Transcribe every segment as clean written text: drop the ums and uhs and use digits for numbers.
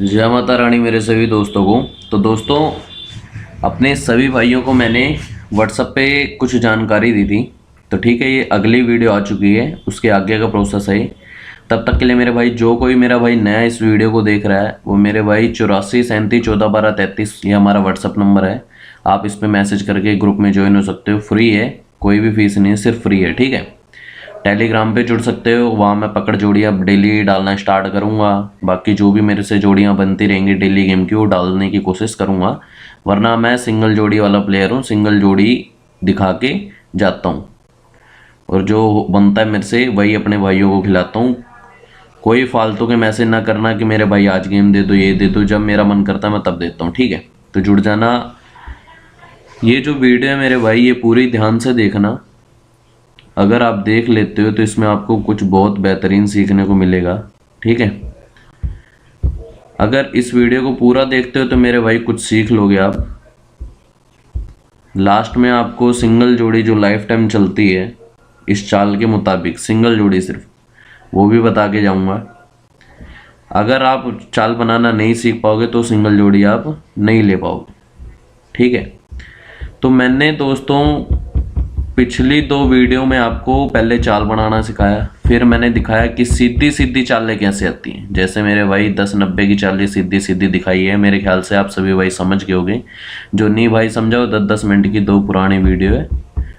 जय माता रानी मेरे सभी दोस्तों को। तो दोस्तों, अपने सभी भाइयों को मैंने व्हाट्सएप पे कुछ जानकारी दी थी। तो ठीक है, ये अगली वीडियो आ चुकी है, उसके आगे का प्रोसेस है। तब तक के लिए मेरे भाई, जो कोई मेरा भाई नया इस वीडियो को देख रहा है, वो मेरे भाई 8437141233 ये हमारा व्हाट्सअप नंबर है। आप इस पर मैसेज करके ग्रुप में ज्वाइन हो सकते हो। फ्री है, कोई भी फीस नहीं है, सिर्फ फ्री है। ठीक है, टेलीग्राम पे जुड़ सकते हो, वहाँ मैं पकड़ जोड़ियाँ डेली डालना स्टार्ट करूँगा। बाकी जो भी मेरे से जोड़ियाँ बनती रहेंगी डेली गेम की, वो डालने की कोशिश करूँगा। वरना मैं सिंगल जोड़ी वाला प्लेयर हूँ, सिंगल जोड़ी दिखा के जाता हूँ, और जो बनता है मेरे से वही अपने भाइयों को खिलाता हूँ। कोई फालतू के मैसेज ना करना कि मेरे भाई आज गेम दे दो, ये दे दो। जब मेरा मन करता है मैं तब देता हूँ। ठीक है, तो जुड़ जाना। ये जो वीडियो है मेरे भाई, ये पूरी ध्यान से देखना। अगर आप देख लेते हो तो इसमें आपको कुछ बहुत बेहतरीन सीखने को मिलेगा। ठीक है, अगर इस वीडियो को पूरा देखते हो तो मेरे भाई कुछ सीख लोगे आप। लास्ट में आपको सिंगल जोड़ी जो लाइफ टाइम चलती है इस चाल के मुताबिक, सिंगल जोड़ी सिर्फ, वो भी बता के जाऊंगा। अगर आप चाल बनाना नहीं सीख पाओगे तो सिंगल जोड़ी आप नहीं ले पाओगे। ठीक है, तो मैंने दोस्तों पिछली 2 वीडियो में आपको पहले चाल बनाना सिखाया, फिर मैंने दिखाया कि सीधी सीधी चालें कैसे आती हैं। जैसे मेरे भाई 10-90 की चालें सीधी सीधी दिखाई है, मेरे ख्याल से आप सभी भाई समझ गए होंगे। जो नहीं भाई समझाओ, 10-10 मिनट की 2 पुरानी वीडियो है,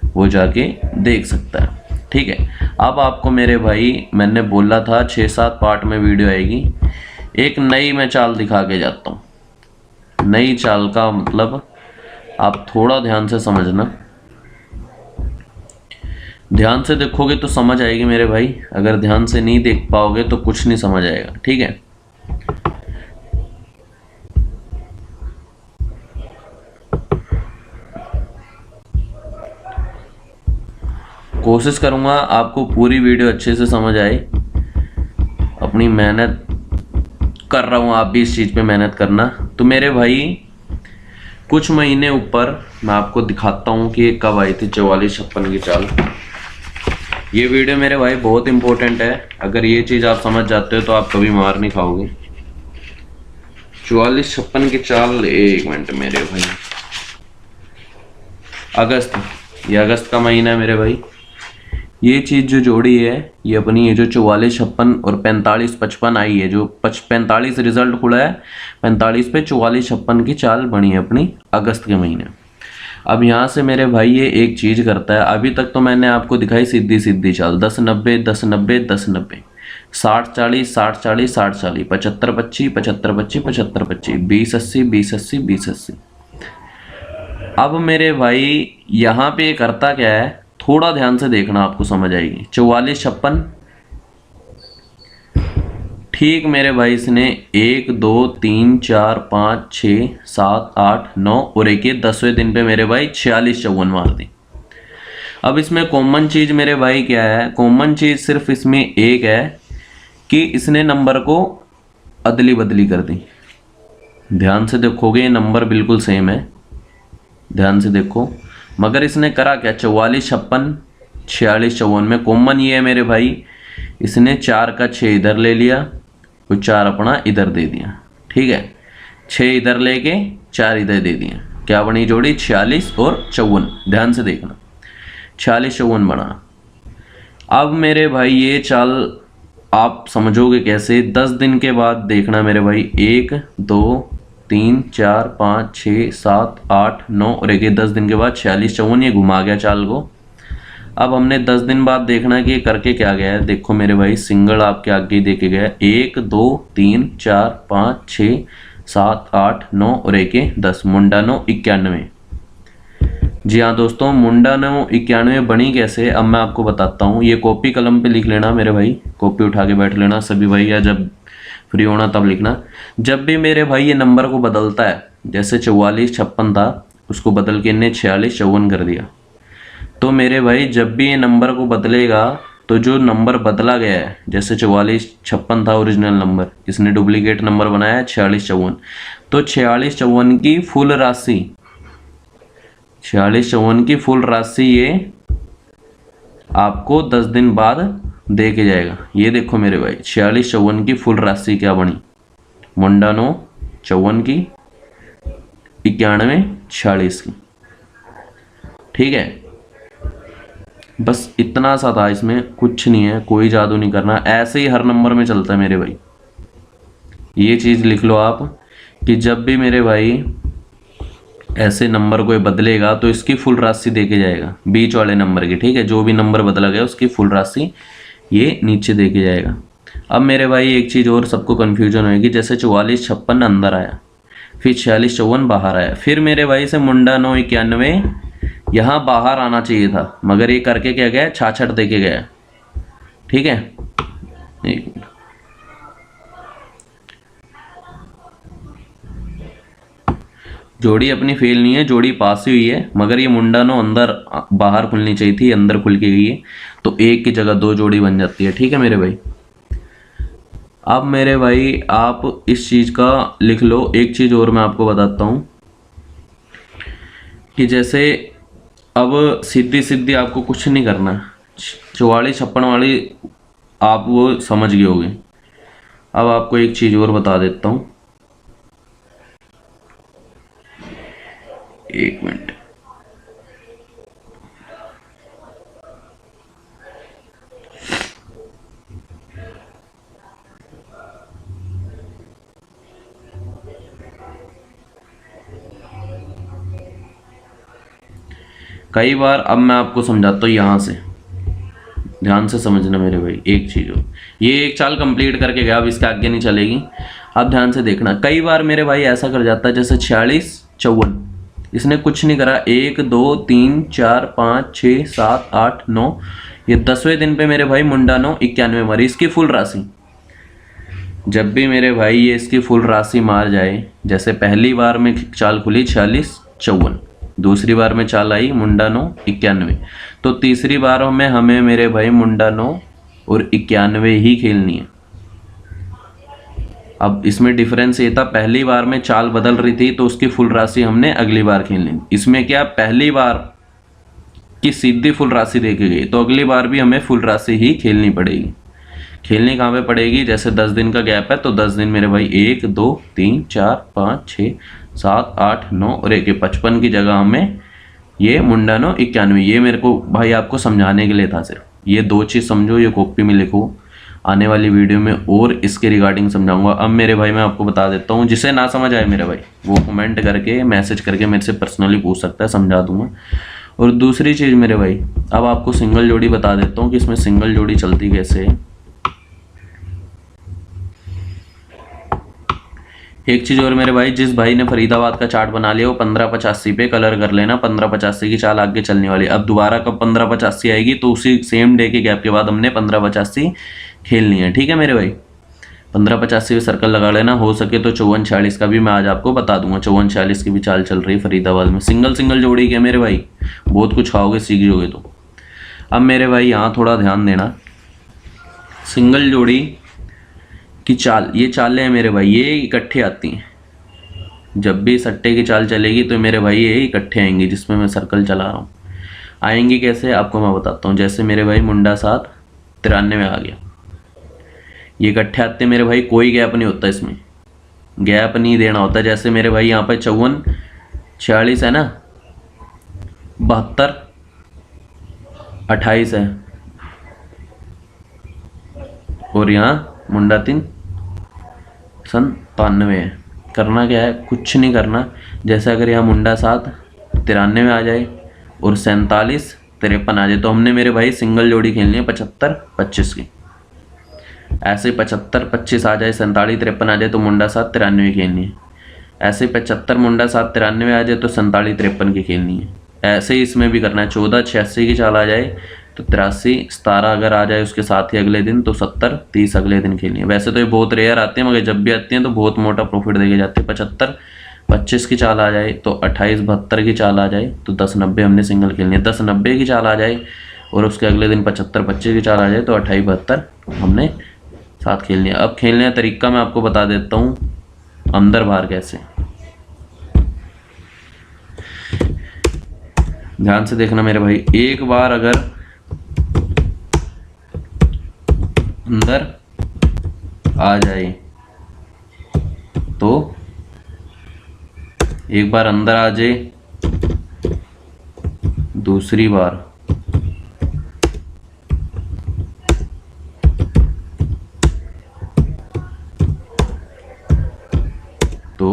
वो जाके देख सकता है। ठीक है, अब आपको मेरे भाई मैंने बोला था 6-7 पार्ट में वीडियो आएगी। एक नई मैं चाल दिखा के जाता हूँ। नई चाल का मतलब आप थोड़ा ध्यान से समझना, ध्यान से देखोगे तो समझ आएगी मेरे भाई। अगर ध्यान से नहीं देख पाओगे तो कुछ नहीं समझ आएगा। ठीक है, कोशिश करूंगा आपको पूरी वीडियो अच्छे से समझ आए। अपनी मेहनत कर रहा हूं, आप भी इस चीज़ पे मेहनत करना। तो मेरे भाई कुछ महीने ऊपर मैं आपको दिखाता हूं कि कब आई थी 44-56 की चाल। ये वीडियो मेरे भाई बहुत इंपॉर्टेंट है। अगर ये चीज़ आप समझ जाते हो तो आप कभी मार नहीं खाओगे। 44-56 की चाल, एक मिनट मेरे भाई, अगस्त, ये अगस्त का महीना है मेरे भाई। ये चीज़ जो जोड़ी है ये अपनी है, जो 44-56 और 45-55 आई है, जो 45 रिजल्ट खुला है, 45 पे 44-56 की चाल बनी है अपनी अगस्त के महीने। अब यहाँ से मेरे भाई ये एक चीज़ करता है। अभी तक तो मैंने आपको दिखाई सीधी सीधी चाल, 10-90 10-90 10-90, 60-40 60-40 60-40, 75-25 75-25 75-25, 20-80 20-80 20-80। अब मेरे भाई यहाँ पे ये करता क्या है, थोड़ा ध्यान से देखना, आपको समझ आएगी। 44-56, ठीक मेरे भाई इसने 1 2 3 4 5 6 7 8 9 और एक 10वें दिन पे मेरे भाई 46-54 मार दी। अब इसमें कॉमन चीज़ मेरे भाई क्या है? कॉमन चीज़ सिर्फ इसमें एक है कि इसने नंबर को अदली बदली कर दी। ध्यान से देखोगे ये नंबर बिल्कुल सेम है, ध्यान से देखो। मगर इसने करा क्या? 44-56 46-54 में कॉमन ये है मेरे भाई, इसने 4 का 6 इधर ले लिया और 4 अपना इधर दे दिया। ठीक है, 6 इधर लेके 4 इधर दे दिया। क्या बनी जोड़ी? 46 और 54। ध्यान से देखना, 46-54 बना। अब मेरे भाई ये चाल आप समझोगे कैसे? 10 दिन के बाद देखना मेरे भाई, 1 2 3 4 5 6 7 8 9 और एक 10 दिन के बाद 46-54 ये घुमा गया चाल को। अब हमने 10 दिन बाद देखना कि ये करके क्या गया है। देखो मेरे भाई, सिंगल आपके आगे ही देखे गया, 1 2 3 4 5 6 7 8 9 और एक 10, मुंडा 9 91। जी हाँ दोस्तों, मुंडा 9 91 बनी कैसे, अब मैं आपको बताता हूँ। ये कॉपी कलम पे लिख लेना मेरे भाई, कॉपी उठा के बैठ लेना सभी भाई, या जब फ्री होना तब लिखना। जब भी मेरे भाई ये नंबर को बदलता है, जैसे 44-56 था, उसको बदल के इन्हें 46-54 कर दिया, तो मेरे भाई जब भी ये नंबर को बदलेगा तो जो नंबर बदला गया है, जैसे 44-56 था ओरिजिनल नंबर, इसने डुप्लीकेट नंबर बनाया है 46-54, तो 46-54 की फुल राशि, 46-54 की फुल राशि ये आपको 10 दिन बाद दे के जाएगा। ये देखो मेरे भाई 46-54 की फुल राशि क्या बनी, मुंडा 9 54 की, 91 46 की। ठीक है, बस इतना सा था, इसमें कुछ नहीं है, कोई जादू नहीं करना, ऐसे ही हर नंबर में चलता है मेरे भाई। ये चीज़ लिख लो आप कि जब भी मेरे भाई ऐसे नंबर कोई बदलेगा तो इसकी फुल राशि दे के जाएगा बीच वाले नंबर की। ठीक है, जो भी नंबर बदला गया उसकी फुल राशि ये नीचे दे के जाएगा। अब मेरे भाई एक चीज़ और सबको कन्फ्यूजन होगी, जैसे 44 56 अंदर आया, फिर 46 54 बाहर आया, फिर मेरे भाई से मुंडा 9 91 यहाँ बाहर आना चाहिए था, मगर ये करके क्या गया, 66 दे के गया। ठीक है, एक मिनट, जोड़ी अपनी फेल नहीं है, जोड़ी पास ही हुई है, मगर ये मुंडा 9 अंदर बाहर खुलनी चाहिए थी, अंदर खुल के गई है, तो एक की जगह 2 जोड़ी बन जाती है। ठीक है मेरे भाई, अब मेरे भाई आप इस चीज़ का लिख लो। एक चीज़ और मैं आपको बताता हूँ कि जैसे अब सीधी सीधी आपको कुछ नहीं करना, 44 56 वाली आप वो समझ गए होगे। अब आपको एक चीज़ और बता देता हूँ, एक मिनट, कई बार, अब मैं आपको समझाता हूँ, यहाँ से ध्यान से समझना मेरे भाई। एक चीज़ हो, ये एक चाल कंप्लीट करके गया, अब इसके आगे नहीं चलेगी। अब ध्यान से देखना, कई बार मेरे भाई ऐसा कर जाता है, जैसे 46 54 इसने कुछ नहीं करा, 1 2 3 4 5 6 7 8 9, ये 10वें दिन पे मेरे भाई मुंडा 9 91 मारी, इसकी फुल राशि। जब भी मेरे भाई ये इसकी फुल राशि मार जाए, जैसे पहली बार में चाल खुली 46 54, दूसरी बार में चाल आई मुंडा 9 91, तो तीसरी बार में हमें मेरे भाई मुंडा 9 और 91 ही खेलनी है। अब इसमें डिफरेंस ये था, पहली बार में चाल बदल रही थी तो उसकी फुल राशि हमने अगली बार खेलनी। इसमें क्या, पहली बार की सीधी फुल राशि दे के गई, तो अगली बार भी हमें फुल राशि ही खेलनी पड़ेगी। खेलनी कहाँ पे पड़ेगी, जैसे 10 दिन का गैप है, तो 10 दिन मेरे भाई 1 2 3 4 5 6 7 8 9 और 1 55 की जगह हमें ये मुंडा 9 91, ये मेरे को भाई आपको समझाने के लिए था सिर्फ। ये 2 चीज़ समझो, ये कॉपी में लिखो, आने वाली वीडियो में और इसके रिगार्डिंग समझाऊंगा। अब मेरे भाई मैं आपको बता देता हूँ, जिसे ना समझ आए मेरे भाई वो कमेंट करके मैसेज करके मेरे से पर्सनली पूछ सकता है, समझा दूंगा। और दूसरी चीज़ मेरे भाई, अब आपको सिंगल जोड़ी बता देता हूँ कि इसमें सिंगल जोड़ी चलती कैसे है। एक चीज़ और मेरे भाई, जिस भाई ने फरीदाबाद का चार्ट बना लिया वो 1585 पे कलर कर लेना, 1585 की चाल आगे चलने वाली। अब दोबारा कब 1585 आएगी, तो उसी सेम डे के गैप के बाद हमने 1585 खेलनी है। ठीक है मेरे भाई, 1585 पे सर्कल लगा लेना, हो सके तो 54 46 का भी मैं आज आपको बता दूंगा। 54 46 की भी चाल चल रही है फरीदाबाद में, सिंगल सिंगल जोड़ी के मेरे भाई, बहुत कुछ खाओगे सीख जोगे। तो अब मेरे भाई यहाँ थोड़ा ध्यान देना, सिंगल जोड़ी की चाल, ये चालें हैं मेरे भाई, ये इकट्ठे आती हैं। जब भी सट्टे की चाल चलेगी तो मेरे भाई ये इकट्ठे आएंगी, जिसमें मैं सर्कल चला रहा हूँ। आएंगी कैसे आपको मैं बताता हूँ। जैसे मेरे भाई मुंडा 7 93 आ गया, ये इकट्ठे आते हैं मेरे भाई, कोई गैप नहीं होता इसमें, गैप नहीं देना होता। जैसे मेरे भाई यहाँ पर 54 46 है ना, 72 28 है, और यहाँ मुंडा 3 97 है। करना क्या है, कुछ नहीं करना। जैसे अगर यहाँ मुंडा 7 93 आ जाए और 47 53 आ जाए, तो हमने मेरे भाई सिंगल जोड़ी खेलनी है 75 25 की। ऐसे 75 25 आ जाए, 47 53 आ जाए तो मुंडा 7 93 खेलनी है। ऐसे 75 मुंडा 7 93 आ जाए तो 47 53 की खेलनी है। ऐसे ही इसमें भी करना है। 14 86 की चाल आ जाए तो 83 17 अगर आ जाए उसके साथ ही अगले दिन, तो 70 30 अगले दिन खेलनी है। वैसे तो ये बहुत रेयर आते हैं, मगर जब भी आती हैं तो बहुत मोटा प्रॉफिट देके जाते हैं। 75 25 की चाल आ जाए तो 28 72 की चाल आ जाए तो 10 90 हमने सिंगल खेलनी है। 10 90 की चाल आ जाए और उसके अगले दिन 75 25 की चाल आ जाए तो 28 72 हमने साथ खेलनी है। अब खेलने का तरीका मैं आपको बता देता हूँ, अंदर बाहर कैसे, ध्यान से देखना मेरे भाई। एक बार अगर अंदर आ जाए तो एक बार अंदर आ जाए, दूसरी बार तो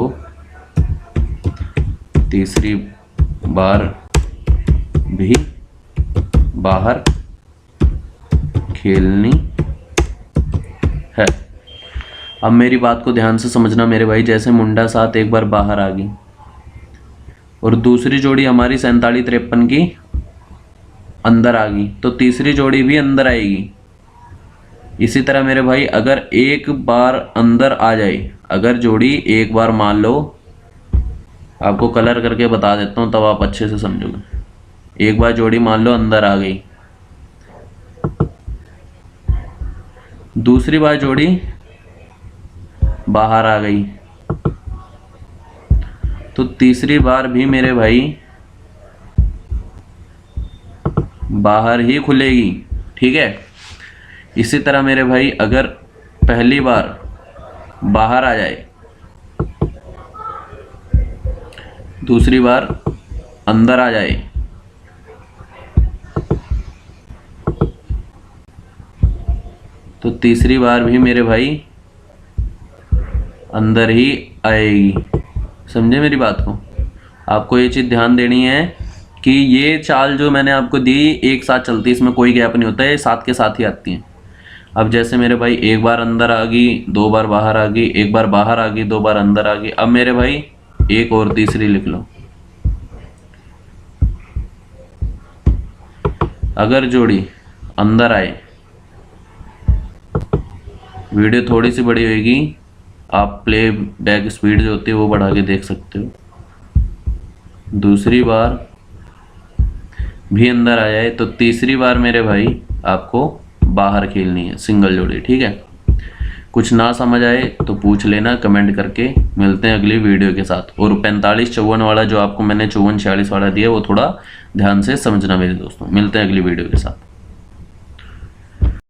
तीसरी बार भी बाहर खेलनी है। अब मेरी बात को ध्यान से समझना मेरे भाई। जैसे मुंडा 7 एक बार बाहर आ गई और दूसरी जोड़ी हमारी 47-53 की अंदर आ गई, तो तीसरी जोड़ी भी अंदर आएगी। इसी तरह मेरे भाई अगर एक बार अंदर आ जाए, अगर जोड़ी एक बार मान लो, आपको कलर करके बता देता हूँ तब आप अच्छे से समझोगे। एक बार जोड़ी मान लो अंदर आ गई, दूसरी बार जोड़ी बाहर आ गई, तो तीसरी बार भी मेरे भाई बाहर ही खुलेगी। ठीक है। इसी तरह मेरे भाई अगर पहली बार बाहर आ जाए, दूसरी बार अंदर आ जाए, तो तीसरी बार भी मेरे भाई अंदर ही आएगी। समझे मेरी बात को? आपको ये चीज़ ध्यान देनी है कि ये चाल जो मैंने आपको दी एक साथ चलती है, इसमें कोई गैप नहीं होता है, साथ के साथ ही आती हैं। अब जैसे मेरे भाई एक बार अंदर आ गई, दो बार बाहर आ गई, एक बार बाहर आ गई, दो बार अंदर आ गई। अब मेरे भाई एक और तीसरी लिख लो। अगर जोड़ी अंदर आए, वीडियो थोड़ी सी बड़ी होगी, आप प्ले बैक स्पीड जो होती है वो बढ़ा के देख सकते हो। दूसरी बार भी अंदर आ जाए, तो तीसरी बार मेरे भाई आपको बाहर खेलनी है सिंगल जोड़ी। ठीक है। कुछ ना समझ आए तो पूछ लेना कमेंट करके। मिलते हैं अगली वीडियो के साथ। और 45-54 वाला जो आपको मैंने 54-46 वाला दिया वो थोड़ा ध्यान से समझना मेरे दोस्तों। मिलते हैं अगली वीडियो के साथ।